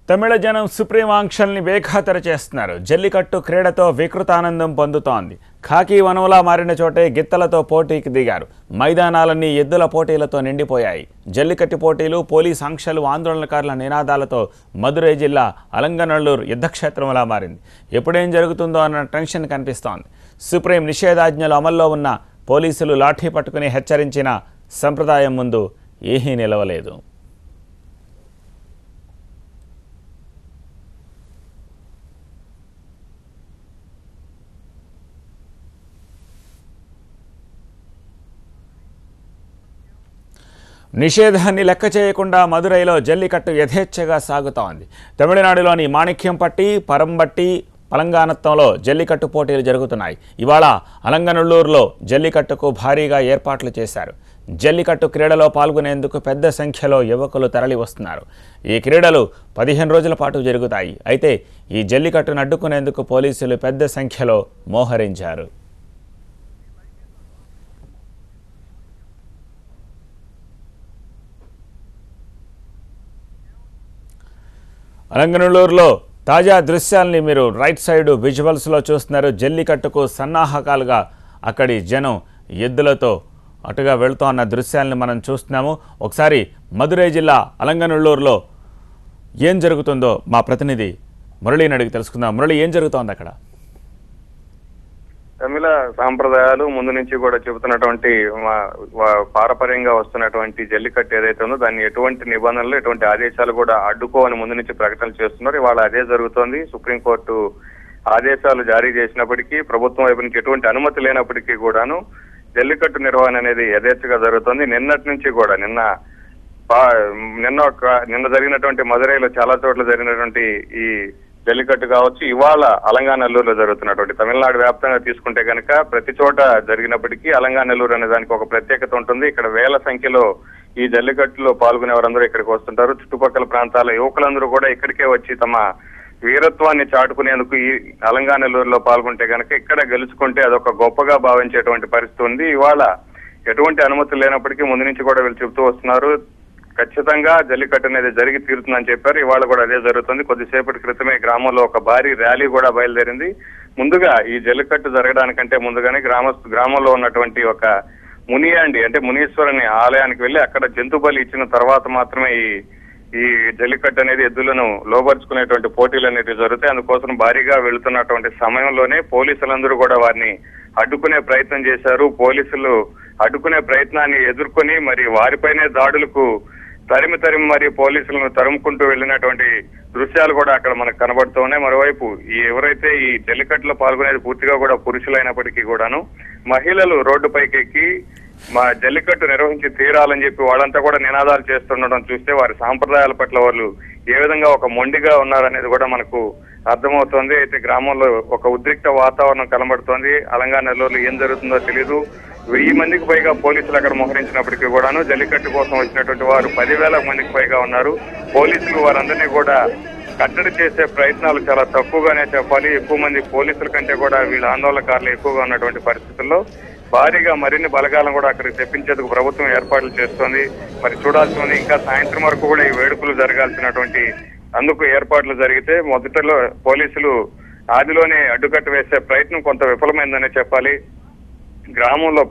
తమిళ జనం సుప్రీం ఆంక్షల్ని బేఖాతరు చేస్తున్నారు. జల్లికట్టు క్రీడతో వికృతానందం పొందుతోంది. ఖాకీ వనంలా మారిన చోటే గిత్తలతో పోటీకి దిగారు. మైదానాలన్నీ ఎద్దుల పోటీలతో నిండిపోయాయి. జల్లికట్టు పోటీలు, పోలీస్ ఆంక్షలు, ఆందోళనకారుల నినాదాలతో మదురై జిల్లా అలంగనల్లూరు యుద్ధక్షేత్రంలా మారింది. ఎప్పుడేం జరుగుతుందో అన్న టెన్షన్ కనిపిస్తోంది. సుప్రీం నిషేధాజ్ఞలు అమల్లో ఉన్న పోలీసులు లాఠీ పట్టుకుని హెచ్చరించిన సంప్రదాయం ముందు ఏమీ నిలవలేదు. నిషేధాన్ని లెక్క చేయకుండా మదురైలో జల్లికట్టు యథేచ్ఛగా సాగుతోంది. తమిళనాడులోని మాణిక్యంపట్టి, పరంబట్టి, పలంగానత్తంలో జల్లికట్టు పోటీలు జరుగుతున్నాయి. ఇవాళ అలంగనల్లూరులో జల్లికట్టుకు భారీగా ఏర్పాట్లు చేశారు. జల్లికట్టు క్రీడలో పాల్గొనేందుకు పెద్ద సంఖ్యలో యువకులు తరలి వస్తున్నారు. ఈ క్రీడలు 15 రోజుల పాటు జరుగుతాయి. అయితే ఈ జల్లికట్టును అడ్డుకునేందుకు పోలీసులు పెద్ద సంఖ్యలో మోహరించారు. అలంగనల్లూరులో తాజా దృశ్యాల్ని మీరు రైట్ సైడ్ విజువల్స్లో చూస్తున్నారు. జల్లికట్టుకు సన్నాహకాలుగా అక్కడి జనం ఎద్దులతో అటుగా వెళుతూ అన్న దృశ్యాలను మనం చూస్తున్నాము. ఒకసారి మదురై జిల్లా అలంగనల్లూరులో ఏం జరుగుతుందో మా ప్రతినిధి మురళిని అడిగి తెలుసుకుందాం. మురళి, ఏం జరుగుతోంది అక్కడ? తమిళ సాంప్రదాయాలు ముందు నుంచి కూడా చెబుతున్నటువంటి పారపర్యంగా వస్తున్నటువంటి జల్లికట్టు ఏదైతే ఉందో దాన్ని ఎటువంటి నిబంధనలు, ఎటువంటి ఆదేశాలు కూడా అడ్డుకోవని ముందు నుంచి ప్రకటనలు చేస్తున్నారు. ఇవాళ అదే జరుగుతోంది. సుప్రీంకోర్టు ఆదేశాలు జారీ చేసినప్పటికీ, ప్రభుత్వం వైపు నుంచి ఎటువంటి అనుమతి లేనప్పటికీ కూడాను జల్లికట్టు నిర్వహణ అనేది యథేచ్ఛగా జరుగుతోంది. నిన్నటి నుంచి కూడా నిన్న జరిగినటువంటి మదురైలో చాలా చోట్ల జరిగినటువంటి ఈ జల్లికట్టు కావచ్చు, ఇవాళ అలంగానల్లూరులో జరుగుతున్నటువంటి, తమిళనాడు వ్యాప్తంగా తీసుకుంటే కనుక ప్రతి చోట జరిగినప్పటికీ అలంగానల్లూరు అనే దానికి ఒక ప్రత్యేకత ఉంటుంది. ఇక్కడ వేల సంఖ్యలో ఈ జల్లికట్టులో పాల్గొనే వారందరూ ఇక్కడికి వస్తుంటారు. చుట్టుపక్కల ప్రాంతాల యువకులందరూ కూడా ఇక్కడికే వచ్చి తమ వీరత్వాన్ని చాటుకునేందుకు ఈ అలంగానల్లూరులో పాల్గొంటే కనుక ఇక్కడ గెలుచుకుంటే అదొక గొప్పగా భావించేటువంటి పరిస్థితి ఉంది. ఇవాళ ఎటువంటి అనుమతులు లేనప్పటికీ ముందు నుంచి కూడా వీళ్ళు చెబుతూ వస్తున్నారు, ఖచ్చితంగా జల్లికట్టు అనేది జరిగి తీరుతుందని చెప్పారు. ఇవాళ కూడా అదే జరుగుతుంది. కొద్దిసేపటి క్రితమే గ్రామంలో ఒక భారీ ర్యాలీ కూడా బయలుదేరింది. ముందుగా ఈ జల్లికట్టు జరగడానికంటే ముందుగానే గ్రామంలో ఉన్నటువంటి ఒక మునియాండి అంటే మునీశ్వరుని ఆలయానికి వెళ్లి అక్కడ జంతు బలి ఇచ్చిన తర్వాత మాత్రమే ఈ జల్లికట్టు అనేది ఎద్దులను లోబర్చుకునేటువంటి పోటీలు అనేవి జరుగుతాయి. అందుకోసం భారీగా వెళుతున్నటువంటి సమయంలోనే పోలీసులందరూ కూడా వారిని అడ్డుకునే ప్రయత్నం చేశారు. పోలీసులు అడ్డుకునే ప్రయత్నాన్ని ఎదుర్కొని మరి వారిపైనే దాడులకు తరిమి మరి పోలీసులను తరుముకుంటూ వెళ్ళినటువంటి దృశ్యాలు కూడా అక్కడ మనకు కనబడుతూ ఉన్నాయి. మరోవైపు ఎవరైతే ఈ జల్లికట్టులో పాల్గొనేది పూర్తిగా కూడా పురుషులైనప్పటికీ కూడాను మహిళలు రోడ్డుపైకి ఎక్కి మా జల్లికట్టు నిర్వహించి తీరాలని చెప్పి వాళ్ళంతా కూడా నినాదాలు చేస్తుండడం చూస్తే వారి సాంప్రదాయాల పట్ల వాళ్ళు ఏ విధంగా ఒక మొండిగా ఉన్నారనేది కూడా మనకు అర్థమవుతోంది. అయితే గ్రామంలో ఒక ఉద్రిక్త వాతావరణం కనబడుతోంది. అలంగానల్లూరులో ఏం జరుగుతుందో తెలియదు. 1000 మందికి పైగా పోలీసులు అక్కడ మోహరించినప్పటికీ కూడాను జల్లికట్టు కోసం వచ్చినటువంటి వారు 10,000 మందికి పైగా ఉన్నారు. పోలీసులు వారందరినీ కూడా కట్టడి చేసే ప్రయత్నాలు చాలా తక్కువగానే చెప్పాలి. ఎక్కువ మంది పోలీసుల కంటే కూడా వీళ్ళ ఆందోళనకారులు ఎక్కువగా ఉన్నటువంటి పరిస్థితుల్లో భారీగా మరిన్ని బలగాలను కూడా అక్కడికి తెప్పించేందుకు ప్రభుత్వం ఏర్పాట్లు చేస్తోంది. మరి చూడాల్సి ఉంది. ఇంకా సాయంత్రం వరకు కూడా ఈ వేడుకలు జరగాల్సినటువంటి అందుకు ఏర్పాట్లు జరిగితే మొదటలో పోలీసులు ఆదిలోనే అడ్డుకట్ట వేసే ప్రయత్నం కొంత విఫలమైందనే చెప్పాలి. గ్రామంలో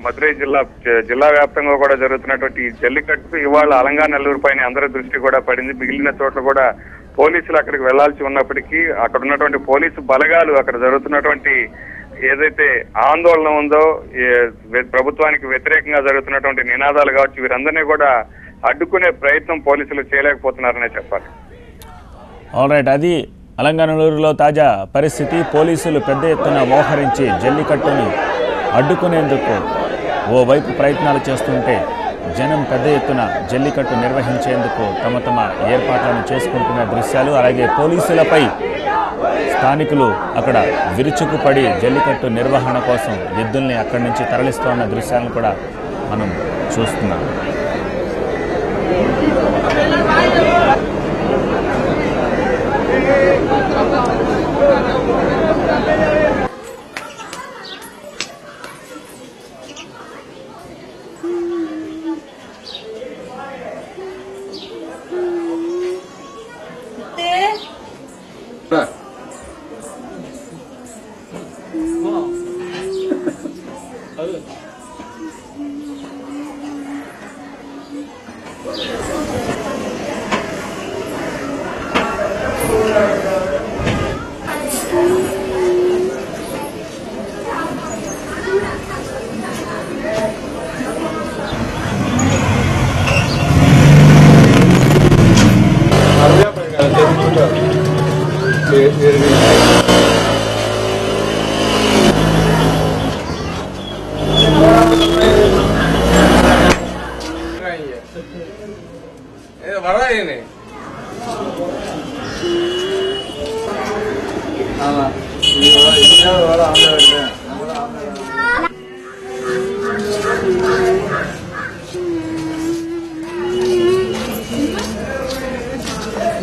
మదురై జిల్లా వ్యాప్తంగా కూడా జరుగుతున్నటువంటి జల్లికట్టు ఇవాళ అలంగానల్లూరు పైన అందరి దృష్టి కూడా పడింది. మిగిలిన చోట్ల కూడా పోలీసులు అక్కడికి వెళ్లాల్సి ఉన్నప్పటికీ అక్కడ ఉన్నటువంటి పోలీసు బలగాలు అక్కడ జరుగుతున్నటువంటి ఏదైతే ఆందోళన ఉందో, ప్రభుత్వానికి వ్యతిరేకంగా జరుగుతున్నటువంటి నినాదాలు కావచ్చు, వీరందరినీ కూడా అడ్డుకునే ప్రయత్నం పోలీసులు చేయలేకపోతున్నారనే చెప్పాలి. ఆల్రైట్, అది అలంగానల్లూరులో తాజా పరిస్థితి. పోలీసులు పెద్ద ఎత్తున మోహరించి జల్లికట్టుని అడ్డుకునేందుకు ఓవైపు ప్రయత్నాలు చేస్తుంటే జనం పెద్ద ఎత్తున జల్లికట్టు నిర్వహించేందుకు తమ ఏర్పాట్లను చేసుకుంటున్న దృశ్యాలు, అలాగే పోలీసులపై స్థానికులు అక్కడ విరుచుకుపడి జల్లికట్టు నిర్వహణ కోసం ఎద్దుల్ని అక్కడి నుంచి తరలిస్తున్న దృశ్యాలను కూడా మనం చూస్తున్నాం.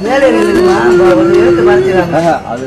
மேலே இருக்குமா? எடுத்து பார்த்துக்கலாம். அது